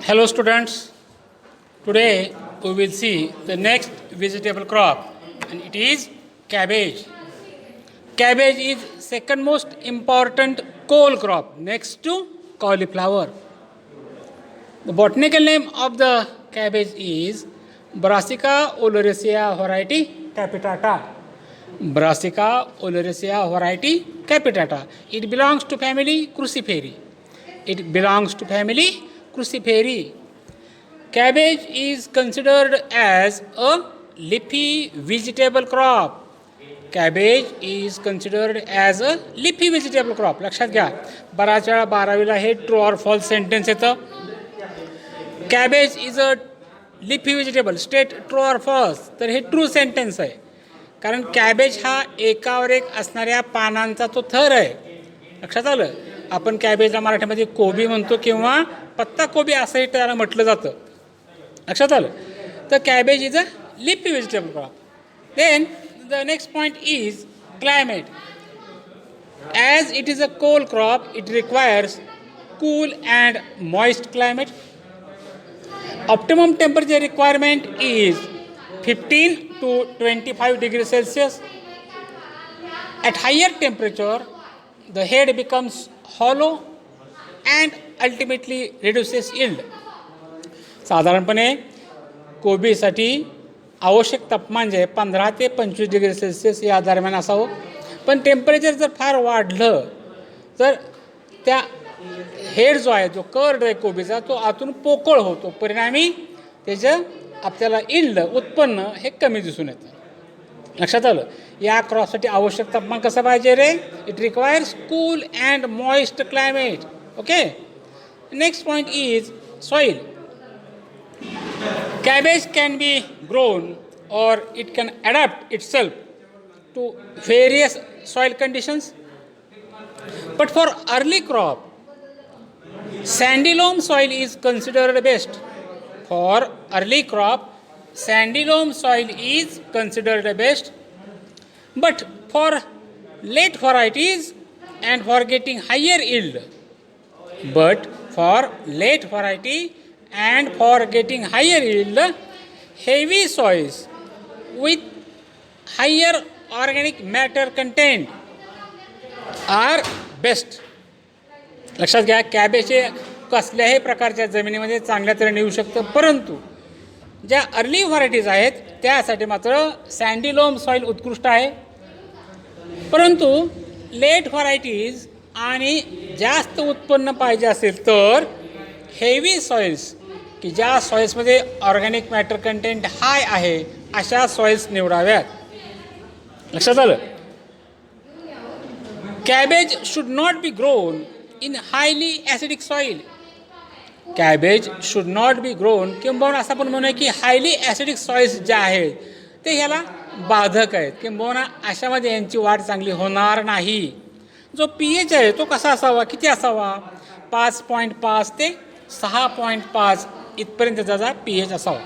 Hello students, today we will see the next vegetable crop and it is cabbage. Cabbage is second most important cole crop next to cauliflower. The botanical name of the cabbage is Brassica oleracea variety capitata. Brassica oleracea variety capitata. It belongs to family Cruciferae. Cruciferae. Cabbage is considered as a leafy vegetable crop. Cabbage is considered as a leafy vegetable crop. लक्षात घ्या, बराच वेळा 12वीला हे true or false sentence येतं. Cabbage is a leafy vegetable, state true or false. तर हे true sentence आहे, कारण कॅबेज हा एकावर एक असणाऱ्या पानांचा तो थर आहे. लक्षात आलं. आपण कॅबेजला मराठीमध्ये कोबी म्हणतो किंवा पत्ता कोबी असंही त्याला म्हटलं जातं. लक्षात आलं. तर cabbage is a leafy vegetable crop. Then the next point is climate. As it is a cole crop, it requires cool and moist climate. Optimum temperature requirement is 15 to 25 degrees Celsius. At higher temperature, the head becomes hollow and ultimately reduces yield. साधारणपणे कोबीसाठी आवश्यक तापमान जे आहे 15 ते 25 degree Celsius या दरम्यान असावं. पण टेम्परेचर जर फार वाढलं तर त्या हेड जो आहे, जो कर्ड आहे कोबीचा, तो आतून पोकळ होतो. परिणामी त्याचं आपल्याला इल्ड उत्पन्न हे कमी दिसून येतं. लक्षात आलं. या क्रॉपसाठी आवश्यक तापमान कसं पाहिजे रे? It requires cool and moist climate. Okay. Next point is soil. Cabbage can be grown or it can adapt itself to various soil conditions. But for early crop, sandy loam soil is considered best. For early crop, sandy loam soil is considered best. But for late varieties and for getting higher yield, heavy soils with higher organic matter content are best. लक्षात घ्या, cabbage हे कसल्याही प्रकारच्या जमिनीमध्ये चांगल्या तऱ्हेने येऊ शकतं, परंतु ज्या अर्ली व्हरायटीज आहेत त्यासाठी मात्र सँडी लोम सॉईल उत्कृष्ट आहे. परंतु लेट व्हरायटीज आणि जास्त उत्पन्न पाहिजे असेल तर हेवी सॉइल्स, की ज्या सॉइल्समध्ये ऑर्गॅनिक मॅटर कंटेंट हाय आहे, अशा सॉइल्स निवडाव्यात. लक्षात आलं. Cabbage should not be grown in highly acidic soil. Cabbage should not be grown, किंबहुना असं आपण म्हणूया की हायली ॲसिडिक सॉइल्स ज्या आहेत ते ह्याला बाधक आहेत, किंबहुना अशामध्ये यांची वाढ चांगली होणार नाही. जो pH आहे तो कसा असावा, किती असावा? 5.5 ते 6.5 इथपर्यंत त्याचा pH असावा.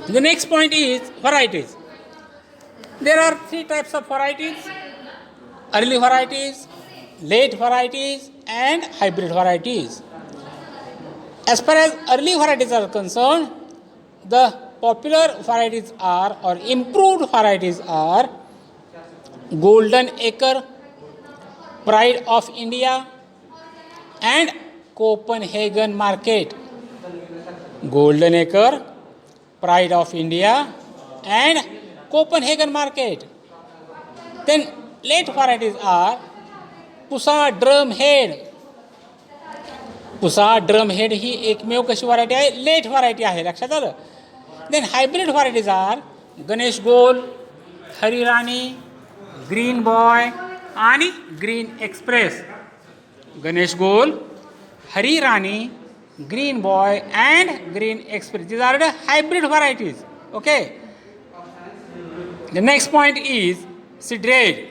The next point is varieties. There are 3 types of varieties: early varieties, late varieties and hybrid varieties. As far as early varieties are concerned, the popular varieties are, or improved varieties are, Golden Acre, Pride of India and Copenhagen Market. Golden Acre, Pride of India and Copenhagen Market. Then late varieties are Pusa drum head. Pusa drum head ही एकमेव कशी variety आहे? Late variety आहे. लक्षात आलं. Then hybrid varieties are Ganesh Gol, Harirani, green boy आणि green express. Ganesh Gol, Harirani, green boy and green express. These are the hybrid varieties. Okay. The next point is seed rate.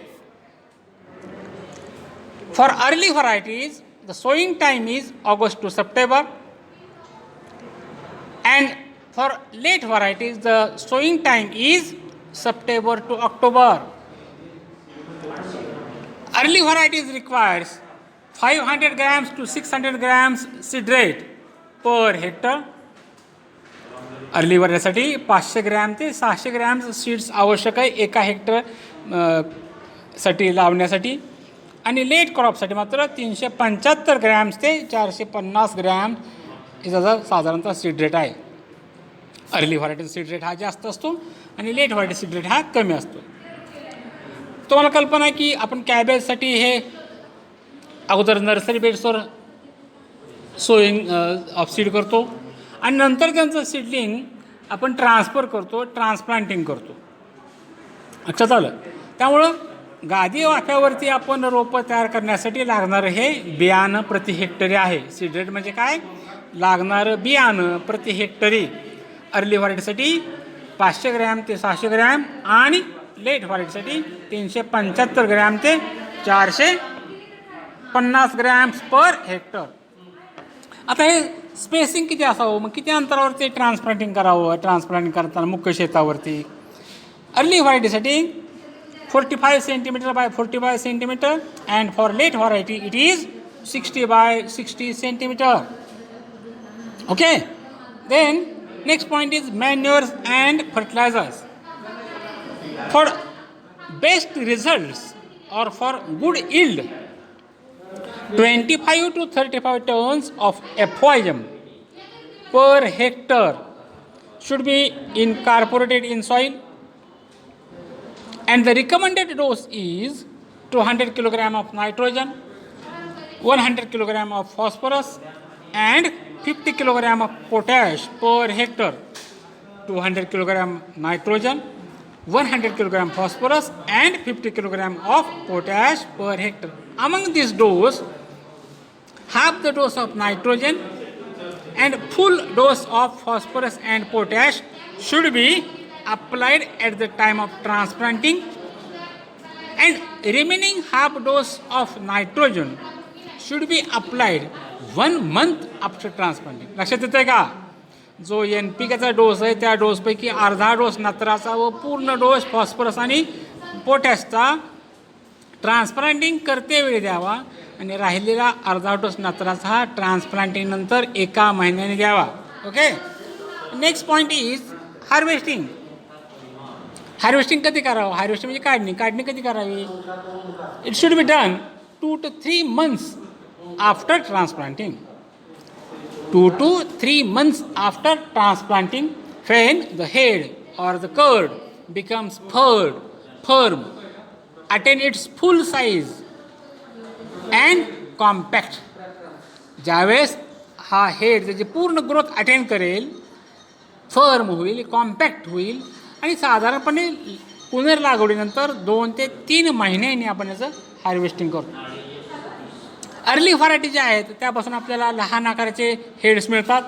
For early varieties, the sowing time is August to September, and for late varieties, the sowing time is September to October. Early varieties requires 500 grams to 600 grams seed rate. पर hectare. Early व्हरायटीसाठी 500 gram ते 600 gram seeds आवश्यक आहे एका hectare साठी लावण्यासाठी. आणि late क्रॉपसाठी मात्र 375 ग्रॅम्स ते 450 ग्रॅम याचा साधारणतः सीड रेट आहे. अर्ली व्हरायटीचा सीड रेट हा जास्त असतो आणि लेट व्हरायटी सीड रेट हा कमी असतो. तुम्हाला कल्पना आहे की आपण कॅबेजसाठी हे अगोदर नर्सरी बेड्सवर सोईंग ऑफ सीड करतो आणि नंतर त्यांचं सीडलिंग आपण ट्रान्सफर करतो, ट्रान्सप्लांटिंग करतो. लक्षात आलं. त्यामुळं गादी वाफ्यावरती आपण रोपं तयार करण्यासाठी लागणारं हे बियाणं प्रति हेक्टरी आहे. सीड रेट म्हणजे काय? लागणारं बियाणं प्रति हेक्टरी. अर्ली व्हरायटीसाठी 500 ग्रॅम ते 600 ग्रॅम आणि लेट व्हरायटीसाठी 375 ग्रॅम ते 450 ग्रॅम्स पर हेक्टर. आता हे स्पेसिंग किती असावं, मग किती अंतरावरती ट्रान्सप्लांटिंग करावं? ट्रान्सप्लांटिंग करताना मुख्य शेतावरती अर्ली व्हरायटीसाठी 45 centimetre by 45 centimetre and for late variety it is 60 by 60 centimetre. Okay. Then next point is manures and fertilisers. For best results or for good yield 25 to 35 tons of FYM per hectare should be incorporated in soil, and the recommended dose is 200 kg of nitrogen, 100 kg of phosphorus and 50 kg of potash per hectare. 200 kg nitrogen, 100 kg phosphorus and 50 kg of potash per hectare. Among this dose, half the dose of nitrogen and full dose of phosphorus and potash should be applied at the time of transplanting, and remaining half dose of nitrogen should be applied 1 month after transplanting. लक्षात येतंय का? जो NPKचा dose आहे त्या डोसपैकी अर्धा dose नत्राचा व पूर्ण dose phosphorus आणि पोटॅशचा ट्रान्सप्लांटिंग करतेवेळी द्यावा आणि राहिलेला अर्धा डोस नत्राचा ट्रान्सप्लांटिंग नंतर 1 महिन्याने द्यावा. Okay. Next point is harvesting. Harvesting कधी करावं? हार्वेस्टिंग म्हणजे काढणी कधी करावी? It should be done 2 to 3 months after transplanting. 2 to 3 months after transplanting, when the head or the curd becomes firm, attain its full size and compact. ज्यावेळेस हा head त्याची पूर्ण ग्रोथ अटेन करेल, फर्म होईल, कॉम्पॅक्ट होईल आणि साधारणपणे पुनर्लागवडीनंतर 2 ते 3 महिन्यांनी आपण याचं हार्वेस्टिंग करतो. अर्ली व्हरायटी ज्या आहेत त्यापासून आपल्याला लहान आकाराचे हेड्स मिळतात,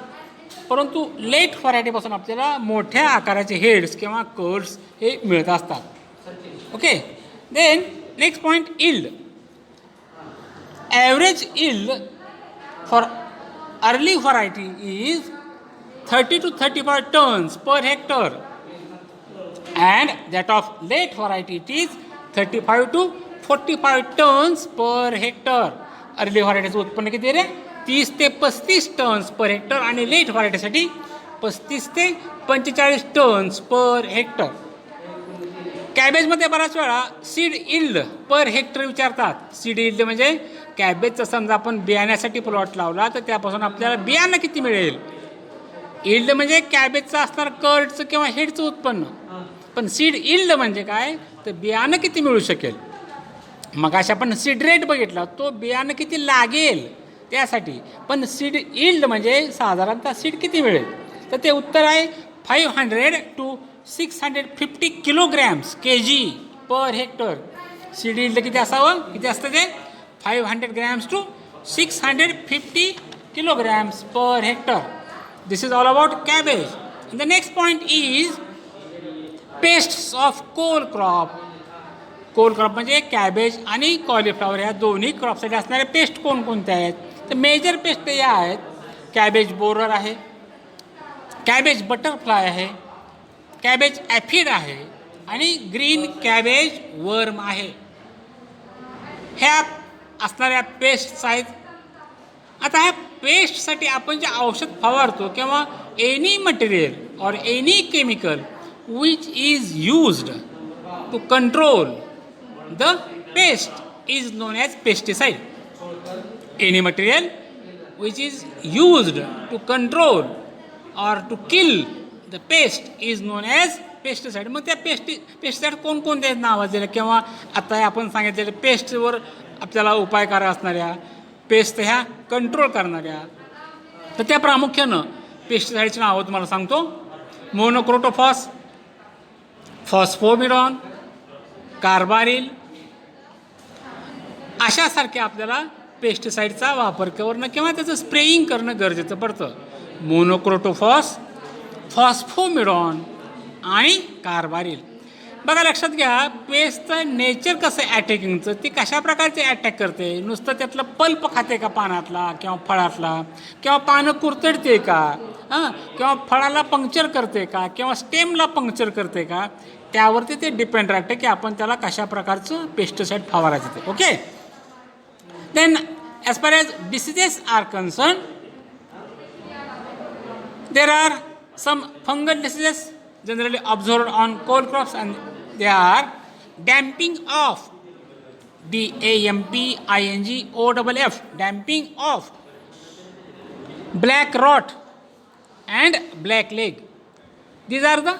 परंतु लेट व्हरायटीपासून आपल्याला मोठ्या आकाराचे हेड्स किंवा कर्ड्स हे मिळत असतात. Okay. Then next point, yield. Average yield for early variety is 30 to 35 tons per hectare, and that of late variety it is 35 to 45 tons per hectare. Early व्हरायटीचं उत्पन्न किती रे? 30 ते 35 टन्स पर हेक्टर आणि late व्हरायटीसाठी 35 ते 45 tonnes per hectare. कॅबेजमध्ये बऱ्याच वेळा seed yield per hectare विचारतात. Seed yield म्हणजे कॅबेजचं समजा आपण बियाण्यासाठी प्लॉट लावला तर त्यापासून आपल्याला बियाणं किती मिळेल. इल्ड म्हणजे कॅबेजचं असणार कर्डचं किंवा हेडचं उत्पन्न. पण सीड इल्ड म्हणजे काय तर बियाणं किती मिळू शकेल. मग अशा आपण सीड रेट बघितला, तो बियाणं किती लागेल त्यासाठी. पण सीड इल्ड म्हणजे साधारणतः सीड किती मिळेल, तर ते उत्तर आहे 500 to 650 kilograms kg per hectare. Seed yield किती असावं, किती असतं ते 500 grams to 650 kilograms per hectare. This is all about cabbage. And the next point is pests of coal crop. Cole crop म्हणजे कॅबेज आणि कॉलीफ्लॉवर ह्या दोन्ही क्रॉपसाठी असणारे पेस्ट कोणकोणते आहेत, तर मेजर पेस्ट या आहेत. कॅबेज बोरर आहे, कॅबेज बटरफ्लाय आहे, कॅबेज ॲफिड आहे आणि ग्रीन कॅबेज वर्म आहे. ह्या असणाऱ्या पेस्ट्स आहेत. आता ह्या पेस्टसाठी आपण जे औषध फवारतो किंवा any material or any chemical which is used to control the pest is known as pesticide. Any material which is used to control or to kill the pest is known as pesticide. मग त्या pesticide कोणकोणत्या नावात दिलं किंवा आता आपण सांगितलेलं पेस्टवर आपल्याला उपायकार असणाऱ्या पेस्ट ह्या कंट्रोल करणाऱ्या, तर त्या प्रामुख्यानं पेस्टिसाइडची नावं तुम्हाला सांगतो. मोनोक्रोटोफॉस, फॉस्फोमिरॉन, कार्बारिल अशासारख्या आपल्याला पेस्टिसाईडचा वापर करणं किंवा त्याचं स्प्रेईंग करणं गरजेचं पडतं. मोनोक्रोटोफॉस, फॉस्फोमिरॉन आणि कार्बारिल. बघा लक्षात घ्या, पेस्टचं नेचर कसं अटॅकिंगचं, ती कशा प्रकारचे अटॅक करते. नुसतं त्यातलं पल्प खाते का पानातला किंवा फळातला, किंवा पानं कुरतडते का, किंवा फळाला पंक्चर करते का, किंवा स्टेमला पंक्चर करते का, त्यावरती ते डिपेंड राहते की आपण त्याला कशा प्रकारचं पेस्टिसाईड फवारायचं ते. Okay. Then, as far as diseases are concerned, there are some fungal diseases generally observed on cold crops, and they are damping off, DAMPINGOFF, damping off, black rot, and black leg. These are the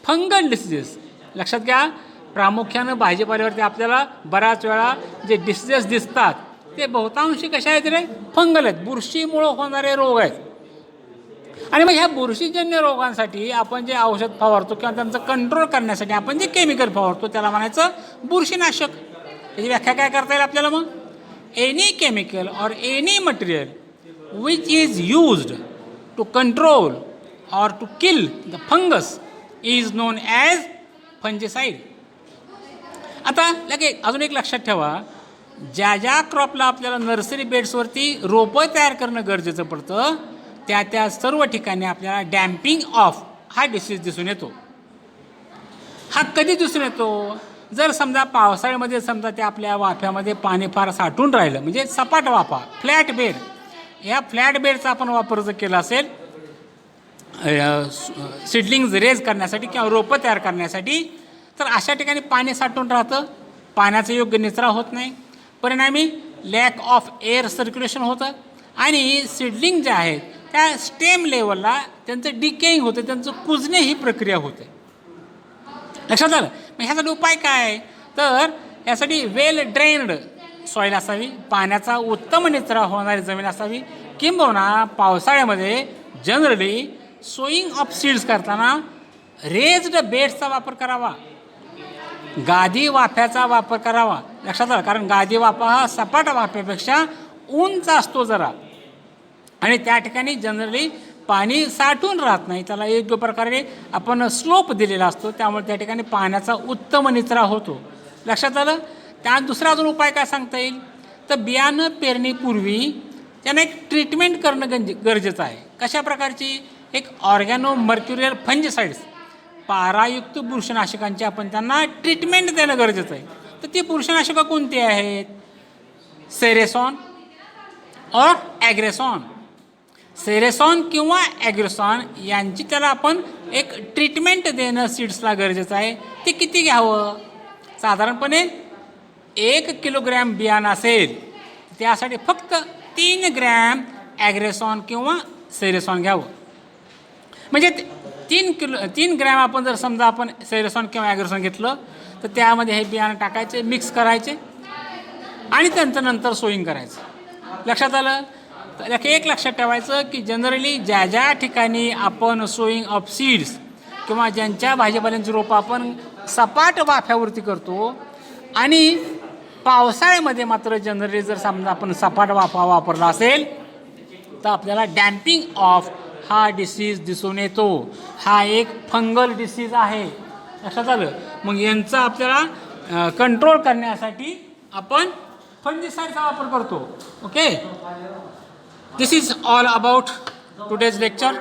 fungal diseases. लक्षात घ्या, प्रामुख्यानं भाजीपाल्यावरती आपल्याला बऱ्याच वेळा जे diseases दिसतात ते बहुतांशी कशा आहेत रे, फंगल आहेत, बुरशीमुळं होणारे रोग आहेत. आणि मग ह्या बुरशीजन्य रोगांसाठी आपण जे औषध फवारतो किंवा त्यांचं कंट्रोल करण्यासाठी आपण जे केमिकल फवारतो त्याला म्हणायचं बुरशीनाशक. याची व्याख्या काय करता येईल आपल्याला मग? Any chemical or any material which is used to control or to kill the fungus is known as fungicide. आता लगे अजून एक लक्षात ठेवा, ज्या ज्या क्रॉपला आपल्याला नर्सरी बेड्सवरती रोपं तयार करणं गरजेचं पडतं त्या त्या सर्व ठिकाणी आपल्याला डॅम्पिंग ऑफ हा डिसीज दिसून येतो. हा कधी दिसून येतो? जर समजा पावसाळ्यामध्ये समजा त्या आपल्या वाफ्यामध्ये पाणी फार साठून राहिलं, म्हणजे सपाट वाफा, फ्लॅट बेड, या फ्लॅट बेडचा आपण वापर जर केला असेल सीडलिंग्स रेज करण्यासाठी किंवा रोपं तयार करण्यासाठी, तर अशा ठिकाणी पाणी साठून राहतं, पाण्याचा योग्य निचरा होत नाही, परिणामी लॅक ऑफ एअर सर्क्युलेशन होतं आणि सीडलिंग जे आहेत त्या स्टेम लेवलला त्यांचं डिकेईंग होतं, त्यांचं कुजणे ही प्रक्रिया होते. लक्षात आलं? मग ह्यासाठी उपाय काय? तर यासाठी वेल ड्रेन्ड सॉईल असावी, पाण्याचा उत्तम निचरा होणारी जमीन असावी, किंबहुना पावसाळ्यामध्ये जनरली सोईंग ऑफ सीड्स करताना रेज्ड बेड्सचा वापर करावा, गादी वाफ्याचा वापर करावा. लक्षात आलं? कारण गादी वाफा हा सपाट वाफ्यापेक्षा उंच असतो जरा, आणि त्या ठिकाणी जनरली पाणी साठून राहत नाही, त्याला योग्य प्रकारे आपण स्लोप दिलेला असतो, त्यामुळे त्या ठिकाणी पाण्याचा उत्तम निचरा होतो. लक्षात आलं? त्या दुसरा अजून उपाय काय सांगता येईल? तर बियाणं पेरणीपूर्वी त्यांना एक ट्रीटमेंट करणं गरजेचं आहे. कशा प्रकारची? एक ऑर्गॅनो मर्क्युरियल फंजिसाइड्स, पारायुक्त बुरशीनाशकांची आपण त्यांना ट्रीटमेंट देणं गरजेचं आहे. तर ती बुरशीनाशकं कोणती आहेत? सेरेसॉन और ॲग्रेसॉन. सेरेसॉन किंवा ॲग्रेसॉन यांची त्याला आपण एक ट्रीटमेंट देणं सीड्सला गरजेचं आहे. ते किती घ्यावं? साधारणपणे 1 किलोग्रॅम बियाणं असेल त्यासाठी फक्त 3 ग्रॅम ॲग्रेसॉन किंवा सेरेसॉन घ्यावं. म्हणजे 3 ग्रॅम आपण जर समजा आपण सेरेसॉन किंवा ॲग्रेसॉन घेतलं तर त्यामध्ये हे बियाणं टाकायचे, मिक्स करायचे आणि त्यांचं नंतर सोईंग करायचं. लक्षात आलं? तर एक लक्षात ठेवायचं की जनरली ज्या ज्या ठिकाणी आपण सोईंग ऑफ सीड्स किंवा ज्यांच्या भाजीपाल्यांची रोपं आपण सपाट वाफ्यावरती करतो, आणि पावसाळ्यामध्ये मात्र जनरली जर समजा आपण सपाट वाफा वापरला असेल तर आपल्याला डॅम्पिंग ऑफ हा डिसीज दिसून येतो. हा एक फंगल डिसीज आहे. लक्षात आलं? मग यांचा आपल्याला कंट्रोल करण्यासाठी आपण फंजिसाइडचा वापर करतो. Okay, this is all about today's lecture.